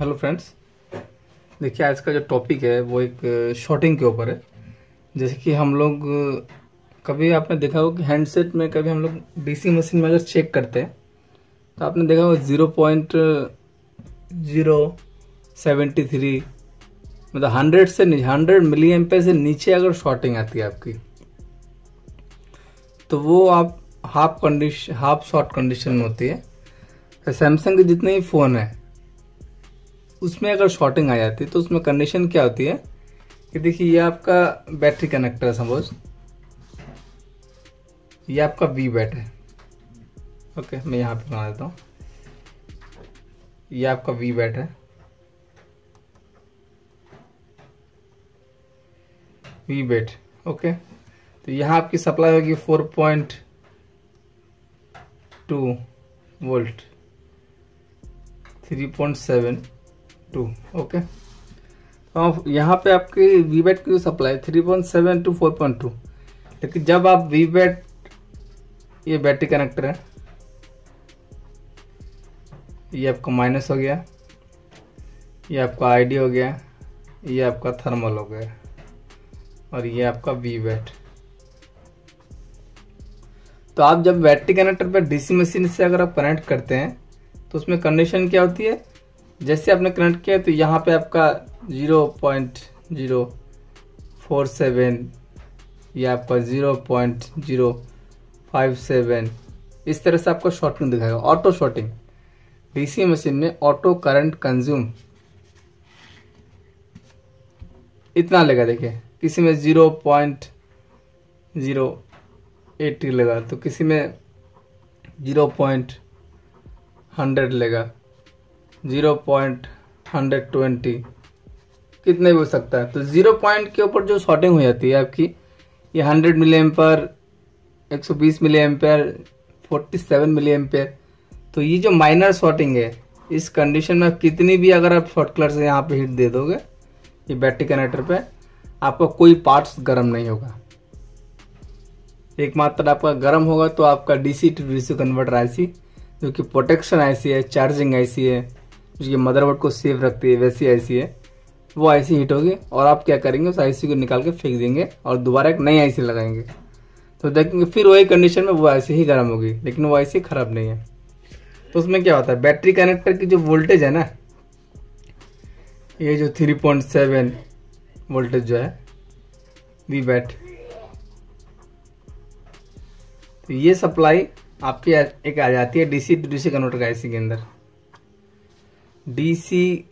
Hello friends, देखिए आज का जो टॉपिक है वो एक शॉर्टिंग के ऊपर है। जैसे कि हम लोग कभी आपने देखा हो कि हैंडसेट में कभी हम लोग डीसी मशीन में अगर चेक करते हैं तो आपने देखा हो 0.073 मतलब 100 से 100 मिली एम्पेयर से नीचे अगर शॉर्टिंग आती है आपकी तो वो आप हाफ शॉर्ट कंडीशन में होती है। सैमसंग के जितने ही फ़ोन है उसमें अगर शॉर्टिंग आ जाती है तो उसमें कंडीशन क्या होती है कि देखिए ये आपका बैटरी कनेक्टर है, सपोज ये आपका वी बैट है। ओके, मैं यहाँ पे बना देता हूँ, ये आपका वी बैट है, वी बैट। ओके, तो यहाँ आपकी सप्लाई होगी 4.2 वोल्ट 3.72। ओके, तो यहाँ पे आपकी वी बैट की सप्लाई 3.7 to 4.2। लेकिन जब आप वी बैट, ये बैटरी कनेक्टर है, ये आपका माइनस हो गया, ये आपका आईडी हो गया, ये आपका थर्मल हो गया और ये आपका वी बैट। तो आप जब बैटरी कनेक्टर पर डीसी मशीन से अगर आप कनेक्ट करते हैं तो उसमें कंडीशन क्या होती है, जैसे आपने कनेक्ट किया तो यहाँ पे आपका 0.047 या आपका 0.057 इस तरह से आपको शॉर्टिंग दिखाएगा। ऑटो शॉर्टिंग डीसी मशीन में ऑटो करंट कंज्यूम इतना लेगा। देखिए किसी में 0.080 लेगा तो किसी में 0.100 लेगा, 0.120 कितने भी हो सकता है। तो 0 पॉइंट के ऊपर जो शॉर्टिंग हो जाती है आपकी, ये 100 milli ampere, 120 milli ampere, 47 milli ampere, तो ये जो माइनर शॉर्टिंग है इस कंडीशन में कितनी भी अगर आप शॉर्ट कलर से यहाँ पे हीट दे दोगे ये बैटरी कनेक्टर पे, आपका कोई पार्ट्स गर्म नहीं होगा। एकमात्र आपका गर्म होगा तो आपका DC to DC converter IC, जो कि प्रोटेक्शन आईसी है, चार्जिंग आईसी है, जो कि मदरबोर्ड को सेफ रखती है, वैसी आईसी है, वो आईसी हीट होगी और आप क्या करेंगे उस आईसी को निकाल के फेंक देंगे और दोबारा एक नई आईसी लगाएंगे तो देखेंगे फिर वही कंडीशन में वो आईसी ही गर्म होगी, लेकिन वो आईसी खराब नहीं है। तो उसमें क्या होता है, बैटरी कनेक्टर की जो वोल्टेज है ना, ये जो 3.7 वोल्टेज जो है वी बैट, तो ये सप्लाई आपकी एक आ जाती है डीसी टू डीसी कन्वर्टर का आईसी के अंदर, डीसी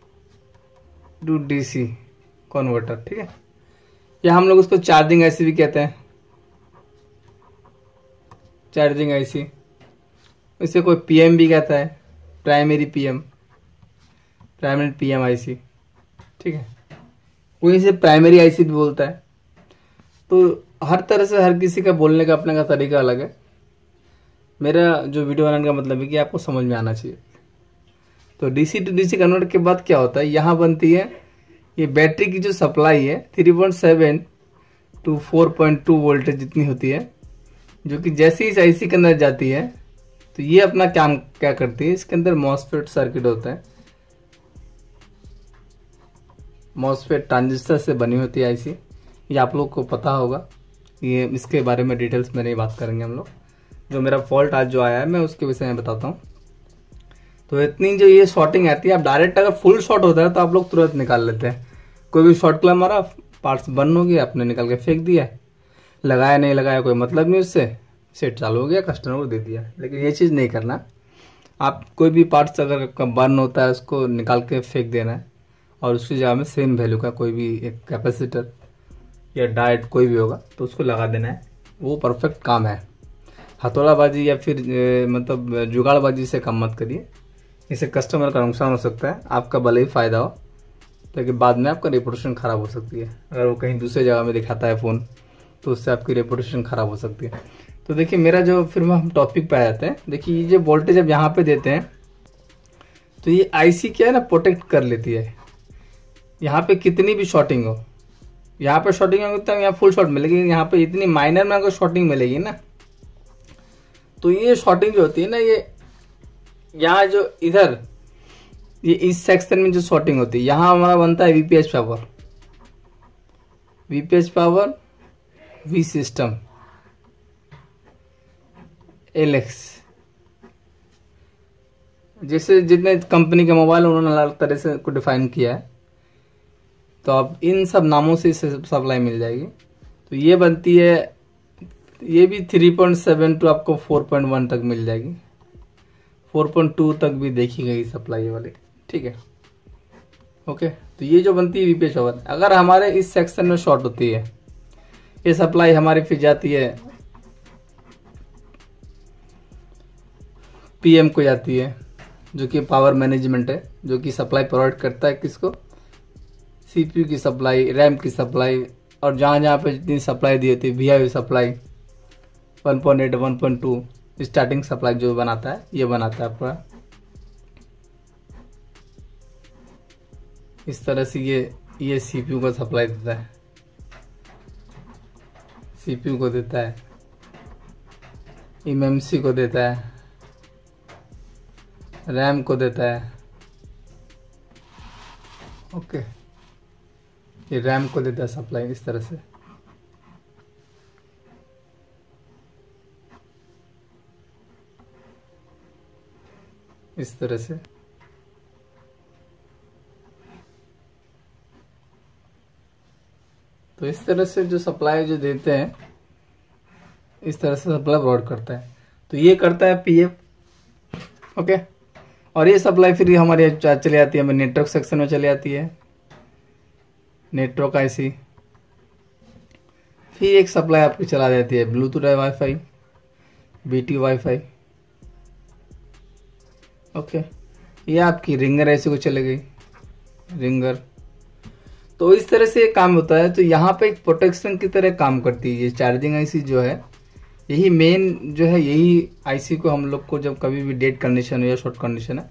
टू डीसी कन्वर्टर, ठीक है। या हम लोग उसको चार्जिंग आईसी भी कहते हैं, चार्जिंग आईसी। इसे कोई पीएम भी कहता है, प्राइमरी पीएम आईसी, ठीक है। कोई इसे प्राइमरी आईसी भी बोलता है। तो हर तरह से हर किसी का बोलने का अपने का तरीका अलग है। मेरा जो वीडियो बनाने का मतलब है कि आपको समझ में आना चाहिए। तो डीसी टू डीसी कन्वर्टर के बाद क्या होता है, यहाँ बनती है ये बैटरी की जो सप्लाई है 3.7 to 4.2 वोल्टेज जितनी होती है, जो कि जैसे ही इस आईसी के अंदर जाती है तो ये अपना काम क्या करती है, इसके अंदर मॉसफेट सर्किट होता है, मॉसफेट ट्रांजिस्टर से बनी होती है आईसी, ये आप लोग को पता होगा। ये इसके बारे में डिटेल्स में नहीं बात करेंगे हम लोग। जो मेरा फॉल्ट आज जो आया है मैं उसके विषय में बताता हूँ। तो इतनी जो ये शॉर्टिंग आती है, आप डायरेक्ट अगर फुल शॉर्ट होता है तो आप लोग तुरंत निकाल लेते हैं। कोई भी शॉर्ट कलर मारा, पार्ट्स बंद हो गया, आपने निकाल के फेंक दिया, लगाया नहीं लगाया कोई मतलब नहीं, उससे सेट चालू हो गया, कस्टमर को दे दिया। लेकिन ये चीज़ नहीं करना। आप कोई भी पार्ट्स अगर बर्न होता है उसको निकाल के फेंक देना है और उसकी जगह में सेम वैल्यू का कोई भी एक कैपेसिटर या डायोड कोई भी होगा तो उसको लगा देना है, वो परफेक्ट काम है। हथौड़ाबाजी या फिर मतलब जुगाड़बाजी से काम मत करिए, इससे कस्टमर का नुकसान हो सकता है, आपका भले ही फ़ायदा हो लेकिन बाद में आपका रेपुटेशन ख़राब हो सकती है। अगर वो कहीं दूसरे जगह में दिखाता है फ़ोन तो उससे आपकी रेपुटेशन ख़राब हो सकती है। तो देखिए मेरा जो फिर हम टॉपिक पे आ जाते हैं। देखिए ये जो वोल्टेज अब यहाँ पे देते हैं तो ये आईसी क्या है ना, प्रोटेक्ट कर लेती है। यहाँ पे कितनी भी शॉर्टिंग हो, यहाँ पे शॉर्टिंग होगी तब यहाँ फुल शॉर्ट मिलेगी, यहाँ पे इतनी माइनर में अगर शॉर्टिंग मिलेगी ना तो ये शॉर्टिंग जो होती है ना, ये यहाँ जो इधर ये इस सेक्शन में जो शॉर्टिंग होती है, यहाँ हमारा बनता है VPH power, VPH power, V system, LX. जैसे जितने कंपनी के मोबाइल उन्होंने अलग तरह से को डिफाइन किया है, तो आप इन सब नामों से सप्लाई मिल जाएगी। तो ये बनती है, ये भी 3.7 टू आपको 4.1 तक मिल जाएगी, 4.2 तक भी देखी गई सप्लाई वाली, ठीक है। ओके, तो ये जो बनती है वीपीएच पावर, अगर हमारे इस सेक्शन में शॉर्ट होती है, ये सप्लाई हमारी फिर जाती है पीएम को जाती है, जो कि पावर मैनेजमेंट है, जो कि सप्लाई प्रोवाइड करता है किसको, सीपीयू की सप्लाई, रैम की सप्लाई, और जहाँ जहाँ पे जितनी सप्लाई दी होती है, वीआईपी सप्लाई 1.8 1.2 स्टार्टिंग सप्लाई जो बनाता है, ये बनाता है आपका। इस तरह से ये सीपीयू को सप्लाई देता है, सीपीयू को देता है, एमएमसी को देता है, रैम को देता है। ओके, ये रैम को देता है सप्लाई इस तरह से। इस तरह से तो इस तरह से जो सप्लाई जो देते हैं, इस तरह से सप्लाई प्रोवाइड करता है। तो ये करता है पीएफ। ओके, और ये सप्लाई फिर हमारी चली जाती है, हमें नेटवर्क सेक्शन में चली जाती है, नेटवर्क आईसी। फिर एक सप्लाई आपकी चला जाती है Bluetooth wifi, BT wifi. Okay, ये आपकी रिंगर आईसी को चले गई, रिंगर। तो इस तरह से काम होता है। तो यहाँ पे एक प्रोटेक्शन की तरह काम करती है ये चार्जिंग आईसी जो है, यही मेन जो है, यही आईसी को हम लोग को जब कभी भी डेड कंडीशन हो या शॉर्ट कंडीशन है,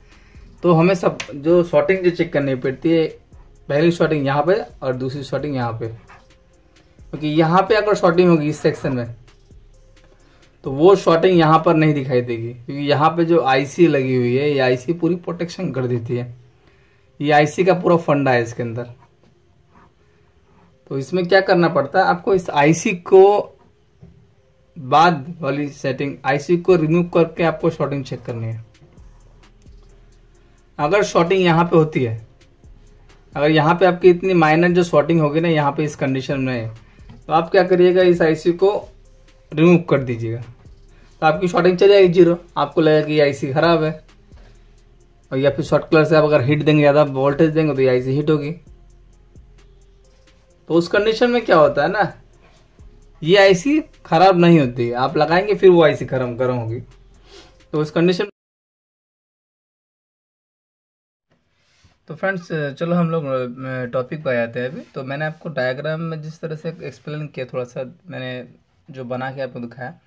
तो हमें सब जो शॉर्टिंग जो चेक करनी पड़ती है, पहली शॉर्टिंग यहाँ पे और दूसरी शॉर्टिंग यहाँ पे, क्योंकि यहाँ पे अगर शॉर्टिंग होगी इस सेक्शन में, तो वो शॉर्टिंग यहाँ पर नहीं दिखाई देगी, क्योंकि यहाँ पे जो आईसी लगी हुई है, ये आईसी पूरी प्रोटेक्शन कर देती है। ये आईसी का पूरा फंडा है इसके अंदर। तो इसमें क्या करना पड़ता है आपको, इस आईसी को बाद वाली सेटिंग, आईसी को रिमूव करके आपको शॉर्टिंग चेक करनी है। अगर शॉर्टिंग यहाँ पे होती है, अगर यहाँ पे आपकी इतनी माइनर जो शॉर्टिंग होगी ना यहाँ पे इस कंडीशन में, तो आप क्या करिएगा, इस आईसी को रिमूव कर दीजिएगा, तो आपकी शॉर्टिंग चली जाएगी 0। आपको लगेगा कि आईसी खराब है, और या फिर शॉर्ट कलर से आप अगर हिट देंगे, ज्यादा वोल्टेज देंगे, तो ये आईसी हिट होगी। तो उस कंडीशन में क्या होता है ना, ये आईसी खराब नहीं होती, आप लगाएंगे फिर वो आईसी गर्म होगी। तो उस कंडीशन। तो फ्रेंड्स, चलो हम लोग टॉपिक पे आते हैं अभी। तो मैंने आपको डायग्राम में जिस तरह से एक्सप्लेन किया, थोड़ा सा मैंने जो बना के आपको दिखाया,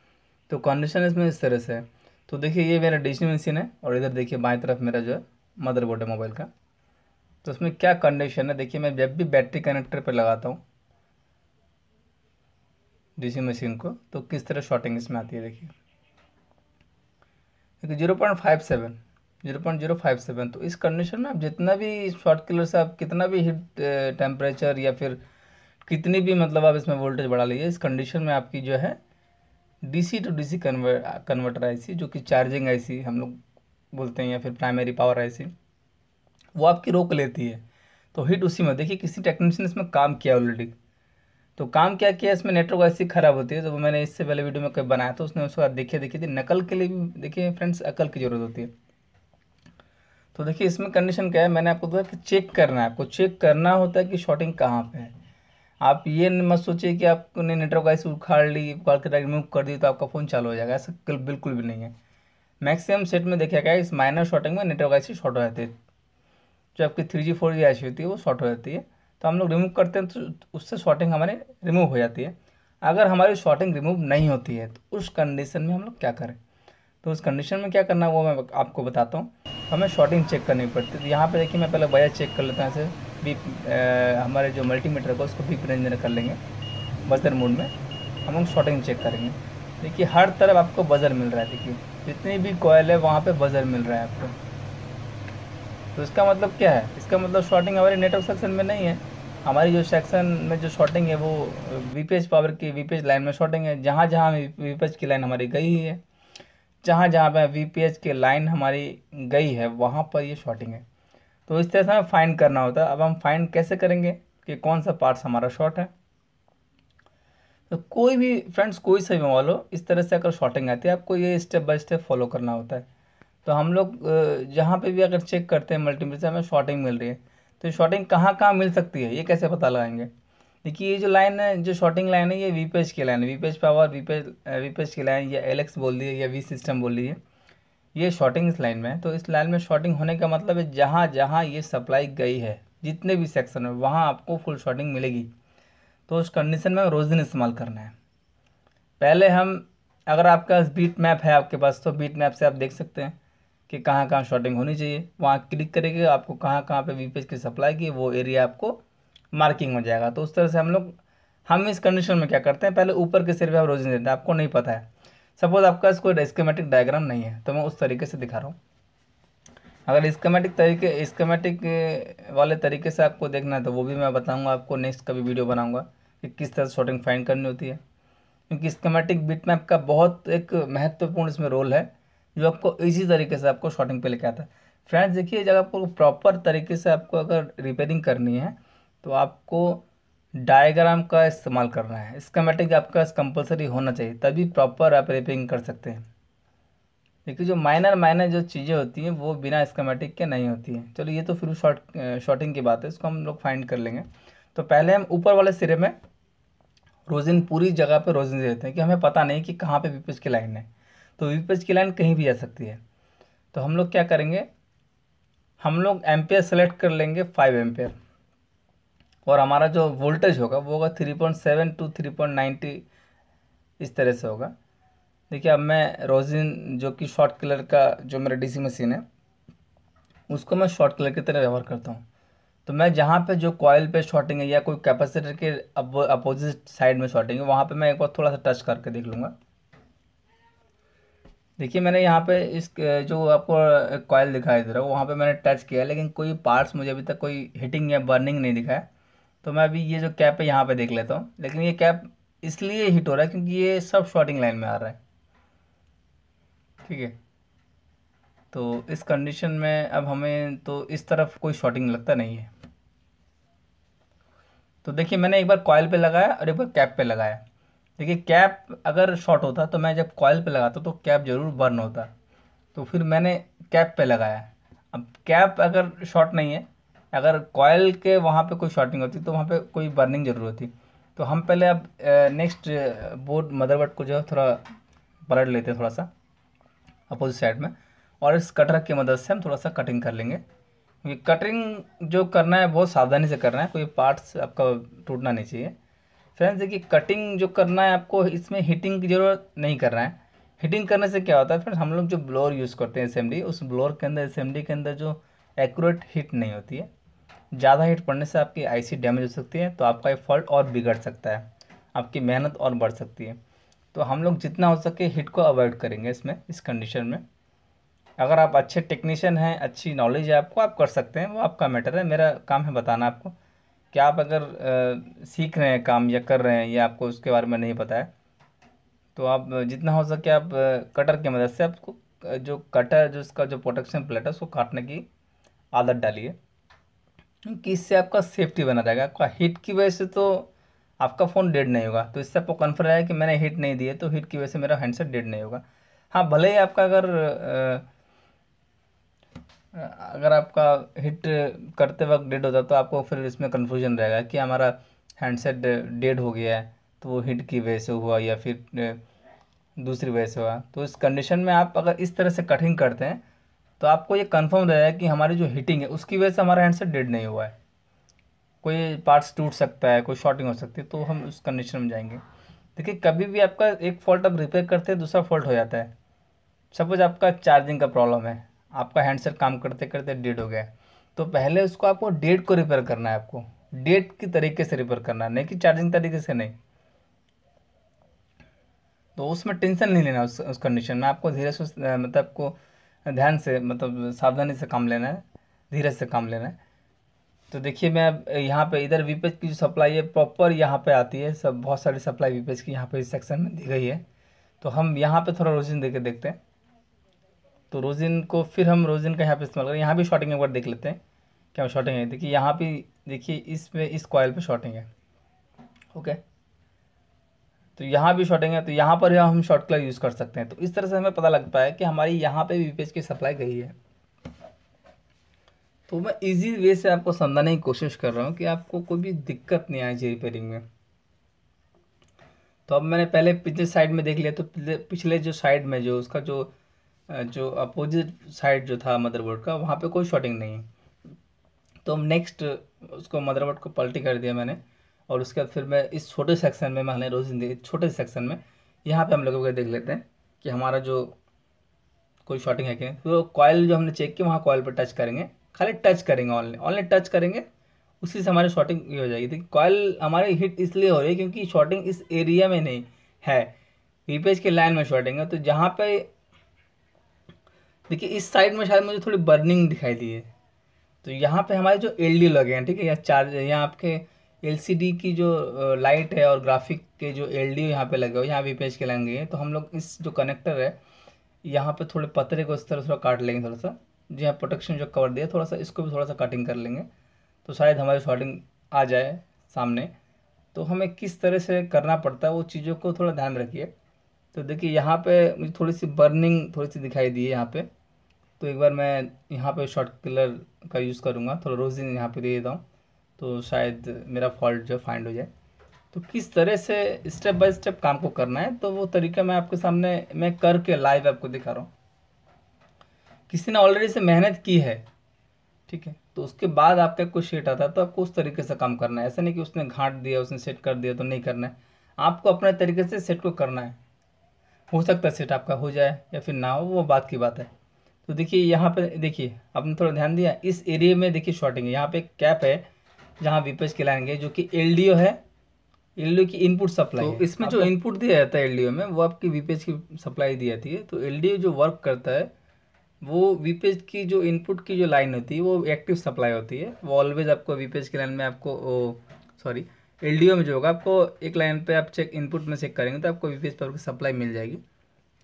तो कंडीशन इसमें इस तरह से है। तो देखिए, ये मेरा डीसी मशीन है, और इधर देखिए बाएं तरफ मेरा जो है मदरबोर्ड है मोबाइल का। तो उसमें क्या कंडीशन है, देखिए मैं जब भी बैटरी कनेक्टर पर लगाता हूँ डीसी मशीन को, तो किस तरह शॉर्टिंग इसमें आती है। देखिए 0.57, तो इस कंडीशन में आप जितना भी शॉर्ट किलर से आप कितना भी हीट टेम्परेचर या फिर कितनी भी मतलब आप इसमें वोल्टेज बढ़ा लीजिए, इस कंडीशन में आपकी जो है DC to DC converter IC, जो कि चार्जिंग आईसी हम लोग बोलते हैं, या फिर प्राइमरी पावर आईसी, वो आपकी रोक लेती है। तो हिट उसी में, देखिए किसी टेक्नीशियन ने इसमें काम किया ऑलरेडी। तो काम क्या किया, इसमें नेटवर्क आईसी खराब होती है, तो वो मैंने इससे पहले वीडियो में कभी बनाया, तो उसने उसके बाद देखी थी। नकल के लिए भी देखिए फ्रेंड्स, अकल की जरूरत होती है। तो देखिए इसमें कंडीशन क्या है, मैंने आपको कहा कि चेक करना है, आपको चेक करना होता है कि शॉर्टिंग कहाँ पे है। आप ये मत सोचिए कि आपने नेटवर्क आईसी उखाड़ ली, उखाड़ के रिमूव कर दी तो आपका फ़ोन चालू हो जाएगा, ऐसा बिल्कुल भी नहीं है। मैक्सिमम सेट में देखा गया इस माइनर शॉर्टिंग में नेटवर्क आईसी शॉर्ट हो जाती है, जो आपकी 3G 4G आईसी होती है वो शॉर्ट हो जाती है। तो हम लोग रिमूव करते हैं, तो उससे शॉर्टिंग हमारे रिमूव हो जाती है। अगर हमारी शॉर्टिंग रिमूव नहीं होती है, तो उस कंडीशन में हम लोग क्या करें। तो उस कंडीशन में क्या करना है वो मैं आपको बताता हूँ। हमें शॉर्टिंग चेक करनी पड़ती है। तो यहाँ पे देखिए मैं पहले वायर चेक कर लेता हूँ, ऐसे बीप हमारे जो मल्टीमीटर को उसको बीप रेंज में कर लेंगे, बजर मोड में हम लोग शॉर्टिंग चेक करेंगे। देखिए हर तरफ आपको बजर मिल रहा है, देखिए जितनी भी कॉयल है वहाँ पे बजर मिल रहा है आपको। तो इसका मतलब क्या है, इसका मतलब शॉर्टिंग हमारे नेटवर्क सेक्शन में नहीं है। हमारी जो सेक्शन में जो शॉर्टिंग है वो वीपीएच पावर की वीपीएच लाइन में शॉर्टिंग है। जहाँ जहाँ वीपीएच की लाइन हमारी गई है, जहाँ जहाँ पे वीपीएच की लाइन हमारी गई है वहाँ पर ये शॉर्टिंग है। तो इस तरह से हमें फाइंड करना होता है। अब हम फाइंड कैसे करेंगे कि कौन सा पार्ट्स हमारा शॉर्ट है। तो कोई भी फ्रेंड्स, कोई सा भी मोबाइल हो, इस तरह से अगर शॉर्टिंग आती है आपको ये स्टेप बाय स्टेप फॉलो करना होता है। तो हम लोग जहाँ पे भी अगर चेक करते हैं मल्टीमीटर से हमें शॉर्टिंग मिल रही है, तो शॉर्टिंग कहाँ कहाँ मिल सकती है ये कैसे पता लगाएंगे। देखिए ये जो लाइन है, जो शॉर्टिंग लाइन है, ये वीपेज की लाइन है, वीपेज पावर, वीपेज की लाइन, या एलएक्स बोल दिए या वी सिस्टम बोल दिए, ये शॉर्टिंग इस लाइन में है। तो इस लाइन में शॉर्टिंग होने का मतलब है जहाँ जहाँ ये सप्लाई गई है, जितने भी सेक्शन है वहाँ आपको फुल शॉर्टिंग मिलेगी। तो उस कंडीशन में रोज़ इस्तेमाल करना है। पहले हम, अगर आपका बीट मैप है आपके पास, तो बीट मैप से आप देख सकते हैं कि कहाँ कहाँ शॉर्टिंग होनी चाहिए। वहाँ क्लिक करेंगे, आपको कहाँ कहाँ पे वीपेज की सप्लाई की वो एरिया आपको मार्किंग हो जाएगा। तो उस तरह से हम इस कंडीशन में क्या करते हैं, पहले ऊपर के सिर पे आप रोजिन देते हैं। आपको नहीं पता है, सपोज आपका कोई स्कीमेटिक डायग्राम नहीं है, तो मैं उस तरीके से दिखा रहा हूँ। अगर स्कीमेटिक वाले तरीके से आपको देखना है तो वो भी मैं बताऊँगा आपको, नेक्स्ट कभी वीडियो बनाऊँगा कि किस तरह से शॉर्टिंग फाइंड करनी होती है। क्योंकि स्कीमेटिक बिटमैप का बहुत एक महत्वपूर्ण इसमें रोल है, जो आपको इजी तरीके से आपको शॉर्टिंग पे लेके आता है। फ्रेंड्स देखिए, जब आपको प्रॉपर तरीके से आपको अगर रिपेयरिंग करनी है तो आपको डायग्राम का इस्तेमाल करना है। स्कीमेटिक आपका कंपलसरी होना चाहिए, तभी प्रॉपर आप रिपेयरिंग कर सकते हैं। देखिए जो माइनर माइनर जो चीज़ें होती हैं वो बिना स्कीमेटिक के नहीं होती हैं। चलो ये तो फिर शॉर्टिंग की बात है, इसको हम लोग फाइंड कर लेंगे। तो पहले हम ऊपर वाले सिरे में रोजिन, पूरी जगह पे रोजिन देते हैं कि हमें पता नहीं कि कहाँ पे वीपेज की लाइन है। तो वीपेज की लाइन कहीं भी जा सकती है। तो हम लोग क्या करेंगे, हम लोग एम्पेयर सेलेक्ट कर लेंगे 5 एम्पेयर, और हमारा जो वोल्टेज होगा वो होगा 3.7 टू 3.90, इस तरह से होगा। देखिए अब मैं रोजिन जो कि शॉर्ट कलर का जो मेरा डीसी मशीन है उसको मैं शॉर्ट कलर की तरह व्यवहार करता हूँ। तो मैं जहाँ पे जो कॉयल पे शॉर्टिंग है या कोई कैपेसिटर के अपोजिट साइड में शॉर्टिंग है, वहाँ पे मैं एक बार थोड़ा सा टच करके देख लूँगा। देखिए मैंने यहाँ पे इस जो आपको कॉयल दिखाई दे रहा है वहाँ पे मैंने टच किया, लेकिन कोई पार्ट्स मुझे अभी तक कोई हीटिंग या बर्निंग नहीं दिखा है। तो मैं अभी ये जो कैप है यहाँ पे देख लेता हूँ, लेकिन ये कैप इसलिए हीट हो रहा है क्योंकि ये सब शॉर्टिंग लाइन में आ रहा है। ठीक है, तो इस कंडीशन में अब हमें तो इस तरफ कोई शॉर्टिंग लगता नहीं है। तो देखिए मैंने एक बार कॉयल पे लगाया और एक बार कैप पे लगाया। देखिए कैप अगर शॉर्ट होता तो मैं जब कॉयल पे लगाता तो कैप जरूर बर्न होता, तो फिर मैंने कैप पे लगाया। अब कैप अगर शॉर्ट नहीं है, अगर कॉयल के वहाँ पे कोई शॉर्टिंग होती तो वहाँ पे कोई बर्निंग जरूर होती। तो हम पहले अब नेक्स्ट बोर्ड मदरबोर्ड को जो है थोड़ा पलट लेते हैं थोड़ा सा अपोजिट साइड में, और इस कटर की मदद से हम थोड़ा सा कटिंग कर लेंगे। क्योंकि कटिंग जो करना है बहुत सावधानी से करना है, कोई पार्ट्स आपका टूटना नहीं चाहिए। फ्रेंड्स देखिए कटिंग जो करना है आपको, इसमें हीटिंग की ज़रूरत नहीं करना है। हीटिंग करने से क्या होता है फ्रेंड्स, हम लोग जो ब्लोअर यूज़ करते हैं एसएमडी, उस ब्लोअर के अंदर एसएमडी के अंदर जो एक्यूरेट हीट नहीं होती है। ज़्यादा हीट पड़ने से आपकी आईसी डैमेज हो सकती है, तो आपका ये फॉल्ट और बिगड़ सकता है, आपकी मेहनत और बढ़ सकती है। तो हम लोग जितना हो सके हीट को अवॉइड करेंगे इसमें, इस कंडीशन में। अगर आप अच्छे टेक्नीशियन हैं, अच्छी नॉलेज है आपको, आप कर सकते हैं, वो आपका मैटर है। मेरा काम है बताना आपको कि आप अगर सीख रहे हैं काम या कर रहे हैं या आपको उसके बारे में नहीं पता है, तो आप जितना हो सके आप कटर की मदद से आपको जो कटर जो इसका जो प्रोटेक्शन प्लेट है उसको काटने की आदत डालिए, क्योंकि इससे आपका सेफ्टी बना रहेगा। आपका हीट की वजह से तो आपका फ़ोन डेड नहीं होगा। तो इससे आपको कन्फर्म है कि मैंने हीट नहीं दी है तो हीट की वजह से मेरा हैंडसेट डेड नहीं होगा। हाँ भले ही आपका अगर आपका हिट करते वक्त डेड होता तो आपको फिर इसमें कन्फ्यूजन रहेगा कि हमारा हैंडसेट डेड हो गया है, तो वो हिट की वजह से हुआ या फिर दूसरी वजह से हुआ। तो इस कंडीशन में आप अगर इस तरह से कटिंग करते हैं तो आपको ये कंफर्म रहेगा कि हमारी जो हीटिंग है उसकी वजह से हमारा हैंडसेट डेड नहीं हुआ है। कोई पार्ट्स टूट सकता है, कोई शॉर्टिंग हो सकती है, तो हम उस कंडीशन में जाएंगे। देखिए कभी भी आपका एक फॉल्ट आप रिपेयर करते हैं दूसरा फॉल्ट हो जाता है। सपोज आपका चार्जिंग का प्रॉब्लम है, आपका हैंडसेट काम करते करते डेड हो गया है, तो पहले उसको आपको डेट को रिपेयर करना है। आपको डेट की तरीके से रिपेयर करना है, नहीं कि चार्जिंग तरीके से नहीं। तो उसमें टेंशन नहीं लेना। उस कंडीशन में आपको धीरे से मतलब आपको ध्यान से मतलब सावधानी से काम लेना है। धीरे से काम लेना है। तो देखिए मैं अब यहाँ पे इधर वीपेज की जो सप्लाई है प्रॉपर यहाँ पे आती है, सब बहुत सारी सप्लाई वीपेज की यहाँ पे इस सेक्शन में दी गई है। तो हम यहाँ पे थोड़ा रोजिन दे के देखते हैं। तो रोजिन को फिर हम रोजिन का यहाँ पे इस्तेमाल करें। यहाँ भी शॉर्टिंग एक बार देख लेते हैं क्या शॉर्टिंग है। देखिए यहाँ भी देखिए इसमें इस कॉयल पे शॉर्टिंग है। ओके, तो यहाँ भी शॉर्टिंग है, तो यहाँ पर हम शॉर्ट कलर यूज़ कर सकते हैं। तो इस तरह से हमें पता लगता है कि हमारी यहाँ पे वीपेज की सप्लाई गई है। तो मैं इजी वे से आपको समझाने की कोशिश कर रहा हूँ कि आपको कोई भी दिक्कत नहीं आए जी रिपेयरिंग में। तो अब मैंने पहले पिछले साइड में देख लिया, तो पिछले जो साइड में जो उसका जो अपोजिट साइड जो था मदरबोर्ड का, वहाँ पे कोई शॉर्टिंग नहीं है। तो नेक्स्ट उसको मदरबोर्ड को पलटी कर दिया मैंने, और उसके बाद फिर मैं इस छोटे सेक्शन में मैंने रोज छोटे सेक्शन में यहाँ पे हम लोगों को देख लेते हैं कि हमारा जो कोई शॉर्टिंग है कि नहीं। तो कॉयल जो हमने चेक किया वहाँ कॉयल पर टच करेंगे, खाली टच करेंगे, ऑनली टच करेंगे, उसी से हमारी शॉर्टिंग ये हो जाएगी। देखिए कॉयल हमारी हिट इसलिए हो रही है क्योंकि शॉर्टिंग इस एरिया में नहीं है, वीपेज के लाइन में शॉर्टिंग है। तो जहाँ पे देखिए इस साइड में शायद मुझे थोड़ी बर्निंग दिखाई दी है। तो यहाँ पे हमारे जो एलडी लगे हैं, ठीक है, या चार्ज यहाँ आपके एलसीडी की जो लाइट है और ग्राफिक के जो एलडी यहाँ पे लगे हुए, यहाँ वीपेज के लाइन गई है। तो हम लोग इस जो कनेक्टर है यहाँ पे थोड़े पतरे को इस तरह थोड़ा काट लेंगे, थोड़ा सा जी हाँ, प्रोटेक्शन जो कवर दिया थोड़ा सा इसको भी थोड़ा सा कटिंग कर लेंगे, तो शायद हमारी शॉर्टिंग आ जाए सामने। तो हमें किस तरह से करना पड़ता है वो चीज़ों को थोड़ा ध्यान रखिए। तो देखिए यहाँ पे मुझे थोड़ी सी बर्निंग थोड़ी सी दिखाई दी है यहाँ पे। तो एक बार मैं यहाँ पे शॉर्ट किलर का यूज़ करूँगा, थोड़ा रोजिन यहाँ पे दे देता हूँ, तो शायद मेरा फॉल्ट जो फाइंड हो जाए। तो किस तरह से स्टेप बाय स्टेप काम को करना है, तो वो तरीका मैं आपके सामने मैं करके लाइव आपको दिखा रहा हूँ। किसी ने ऑलरेडी से मेहनत की है, ठीक है, तो उसके बाद आपका कोई सेट आता है तो आपको उस तरीके से काम करना है। ऐसा नहीं कि उसने घाट दिया, उसने सेट कर दिया तो नहीं करना है, आपको अपने तरीके से सेट को करना है। हो सकता है सेट आपका हो जाए या फिर ना हो, वो बात की बात है। तो देखिए यहाँ पे देखिए आपने थोड़ा ध्यान दिया, इस एरिया में देखिए शॉर्टिंग है। यहाँ पे एक कैप है जहाँ वीपेज के लाएंगे, जो कि एलडीओ है, एलडीओ की इनपुट सप्लाई है। तो इसमें जो इनपुट दिया जाता है एलडीओ में, वो आपकी वीपेज की सप्लाई दी जाती है। तो एलडीओ जो वर्क करता है वो वीपेज की जो इनपुट की जो लाइन होती है वो एक्टिव सप्लाई होती है। वो ऑलवेज आपको वीपेज की लाइन में आपको सॉरी एलडीओ में जो होगा, आपको एक लाइन पे आप चेक इनपुट में चेक करेंगे तो आपको वीपेज पर सप्लाई मिल जाएगी।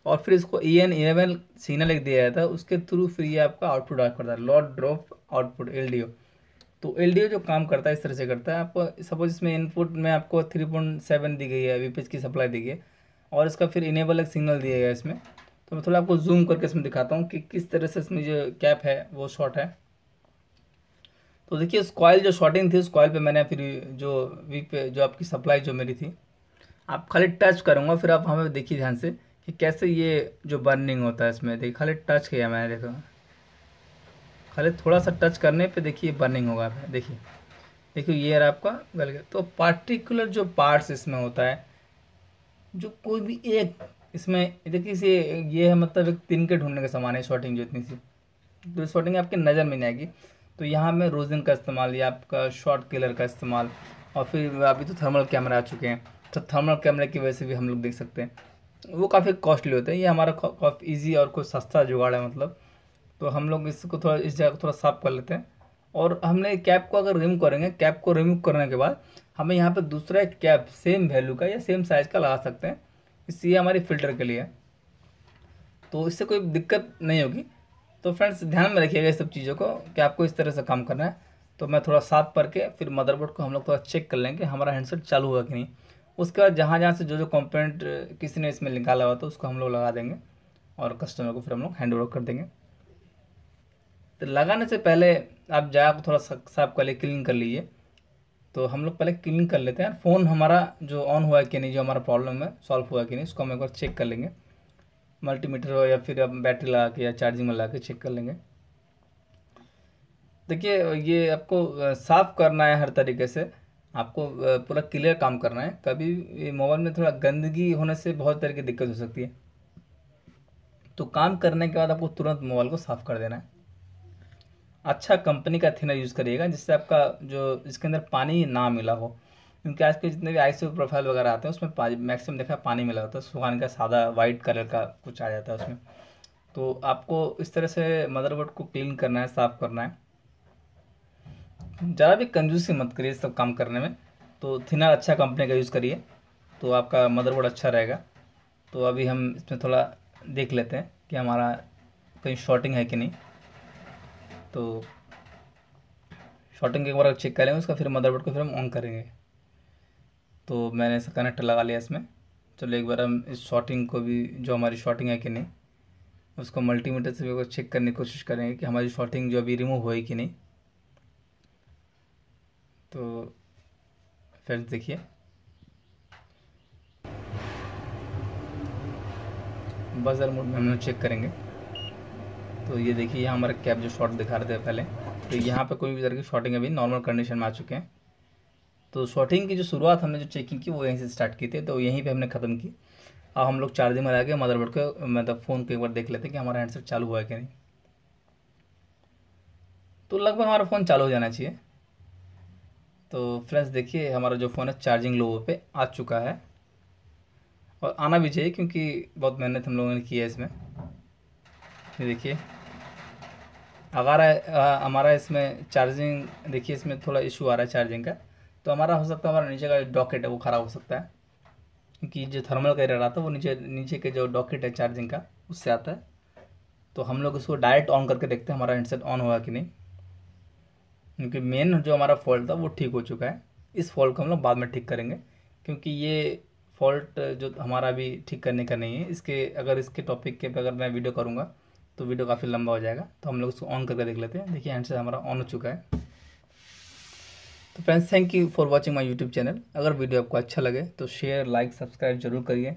और फिर इसको EN11 सिग्नल एक दिया जाता है, उसके थ्रू फिर ये आपका आउटपुट आउट करता है, लोड ड्रॉप आउटपुट एलडीओ। तो एलडीओ जो काम करता है इस तरह से करता है। आपको सपोज इसमें इनपुट में आपको 3.7 दी गई है, वीपेज की सप्लाई दी गई है, और इसका फिर इनेबल एक सिग्नल दिया गया है इसमें। तो मैं थोड़ा आपको जूम करके इसमें दिखाता हूँ कि किस तरह से इसमें जो कैप है वो शॉर्ट है। तो देखिए उस कॉयल जो शॉर्टिंग थी, उस कॉयल पे मैंने फिर जो आपकी सप्लाई जो मेरी थी, आप खाली टच करूँगा, फिर आप हमें देखिए ध्यान से कि कैसे ये जो बर्निंग होता है इसमें। देखिए खाली टच किया मैंने, देखो खाली थोड़ा सा टच करने पे देखिए बर्निंग होगा। देखिए देखिए ये रहा आपका गल गया। तो पार्टिकुलर जो पार्ट्स इसमें होता है, जो कोई भी एक इसमें देखिए से ये है, मतलब एक दिन के ढूंढने के समान है शॉर्टिंग जो इतनी सी, तो शॉर्टिंग आपकी नज़र में नहीं आएगी। तो यहाँ में रोजिन का इस्तेमाल या आपका शॉर्ट किलर का इस्तेमाल, और फिर अभी तो थर्मल कैमरा आ चुके हैं, तो थर्मल कैमरे की वजह से भी हम लोग देख सकते हैं। वो काफ़ी कॉस्टली होते हैं, ये हमारा काफ़ी ईजी और कुछ सस्ता जुगाड़ है मतलब। तो हम लोग इसको थोड़ा इस जगह को थोड़ा साफ कर लेते हैं। और हमने कैप को अगर रिमूव करेंगे, कैप को रिमूव करने के बाद हमें यहाँ पे दूसरा एक कैप सेम वैल्यू का या सेम साइज़ का लगा सकते हैं, इसलिए हमारी फ़िल्टर के लिए, तो इससे कोई दिक्कत नहीं होगी। तो फ्रेंड्स ध्यान में रखिएगा इस सब चीज़ों को कि आपको इस तरह से काम करना है। तो मैं थोड़ा साफ करके फिर मदरबोर्ड को हम लोग थोड़ा चेक कर लेंगे हमारा हैंडसेट चालू हुआ कि नहीं। उसके बाद जहाँ जहाँ से जो जो कंपोनेंट किसी ने इसमें निकाला हुआ था उसको हम लोग लगा देंगे, और कस्टमर को फिर हम लोग हैंड ओवर कर देंगे। तो लगाने से पहले आप जगह को थोड़ा साफ कर लिए, क्लीन कर लीजिए। तो हम लोग पहले क्लीन कर लेते हैं। फ़ोन हमारा जो ऑन हुआ है कि नहीं, जो हमारा प्रॉब्लम है सॉल्व हुआ है कि नहीं, उसको हम एक बार चेक कर लेंगे। मल्टीमीटर हो या फिर आप बैटरी लगा के या चार्जिंग में लगा के चेक कर लेंगे। देखिए ये आपको साफ़ करना है हर तरीके से, आपको पूरा क्लियर काम करना है। कभी मोबाइल में थोड़ा गंदगी होने से बहुत तरह की दिक्कत हो सकती है, तो काम करने के बाद आपको तुरंत मोबाइल को साफ़ कर देना है। अच्छा कंपनी का थिनर यूज़ करिएगा जिससे आपका जो इसके अंदर पानी ना मिला हो, क्योंकि आज के जितने भी आईएसओ प्रोफाइल वगैरह आते हैं उसमें मैक्सिमम देखा पानी मिला होता है, सुखाने का सादा वाइट कलर का कुछ आ जाता है उसमें। तो आपको इस तरह से मदरबोर्ड को क्लीन करना है, साफ़ करना है। ज़रा भी कंजूसी मत करिए सब काम करने में। तो थिनर अच्छा कंपनी का यूज़ करिए तो आपका मदरबोर्ड अच्छा रहेगा। तो अभी हम इसमें थोड़ा देख लेते हैं कि हमारा कहीं शॉर्टिंग है कि नहीं। तो शॉर्टिंग एक बार चेक करेंगे उसका, फिर मदरबोर्ड को फिर हम ऑन करेंगे। तो मैंने इसका कनेक्टर लगा लिया इसमें। चलो एक बार हम इस शॉर्टिंग को भी, जो हमारी शॉर्टिंग है कि नहीं, उसको मल्टीमीटर से भी एक बार चेक करने की कोशिश करेंगे कि हमारी शॉर्टिंग जो अभी रिमूव हुई कि नहीं। तो फ्रेंड्स देखिए, बजर मोड में हम लोग चेक करेंगे। तो ये देखिए यहाँ हमारा कैप जो शॉर्ट दिखा रहे थे पहले, तो यहाँ पे कोई भी तरह की शॉर्टिंग अभी नॉर्मल कंडीशन में आ चुके हैं। तो शॉर्टिंग की जो शुरुआत हमने जो चेकिंग की वो यहीं से स्टार्ट की थी, तो यहीं पे हमने ख़त्म की। अब हम लोग चार्जिंग में लगा के मदरबोर्ड को, मतलब फ़ोन को एक बार देख लेते हैं कि हमारा हैंडसेट चालू हुआ है कि नहीं। तो लगभग हमारा फ़ोन चालू हो जाना चाहिए। तो फ्रेंड्स देखिए हमारा जो फ़ोन है चार्जिंग लो पे आ चुका है, और आना भी चाहिए क्योंकि बहुत मेहनत हम लोगों ने की है इसमें। ये देखिए अगर हमारा इसमें चार्जिंग, देखिए इसमें थोड़ा इशू आ रहा है चार्जिंग का। तो हमारा हो सकता है हमारा नीचे का डॉकेट है वो ख़राब हो सकता है, क्योंकि जो थर्मल का रहा था वो नीचे नीचे के जो डॉकेट है चार्जिंग का उससे आता है। तो हम लोग इसको डायरेक्ट ऑन करके देखते हैं हमारा हैंडसेट ऑन हुआ कि नहीं, क्योंकि मेन जो हमारा फॉल्ट था वो ठीक हो चुका है। इस फॉल्ट को हम लोग बाद में ठीक करेंगे, क्योंकि ये फॉल्ट जो हमारा अभी ठीक करने का नहीं है। इसके अगर इसके टॉपिक के पे अगर मैं वीडियो करूँगा तो वीडियो काफ़ी लंबा हो जाएगा। तो हम लोग इसको ऑन करके देख लेते हैं। देखिए हैंडसेट हमारा ऑन हो चुका है। तो friends thank you for watching my YouTube channel. अगर वीडियो आपको अच्छा लगे तो शेयर लाइक सब्सक्राइब जरूर करिए,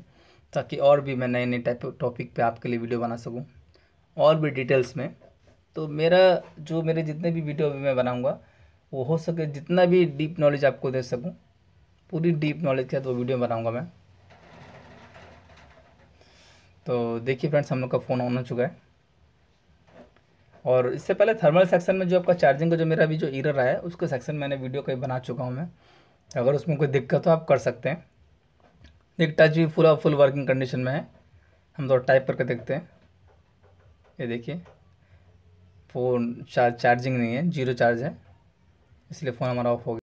ताकि और भी मैं नए नए टाइप टॉपिक पे आपके लिए वीडियो बना सकूं और भी डिटेल्स में। तो मेरे जितने भी वीडियो अभी मैं बनाऊंगा वो हो सके जितना भी डीप नॉलेज आपको दे सकूं, पूरी डीप नॉलेज के साथ वो वीडियो बनाऊंगा मैं। तो देखिए फ्रेंड्स हम लोग का फ़ोन ऑन हो चुका है। और इससे पहले थर्मल सेक्शन में जो आपका चार्जिंग का जो मेरा अभी जो एरर आया है उसके सेक्शन मैंने वीडियो कहीं बना चुका हूँ मैं। अगर उसमें कोई दिक्कत हो आप कर सकते हैं। एक टच भी पूरा फुल वर्किंग कंडीशन में है। हम थोड़ा टाइप करके देखते हैं। ये देखिए फ़ोन चार्जिंग नहीं है, जीरो चार्ज है, इसलिए फ़ोन हमारा ऑफ हो गया।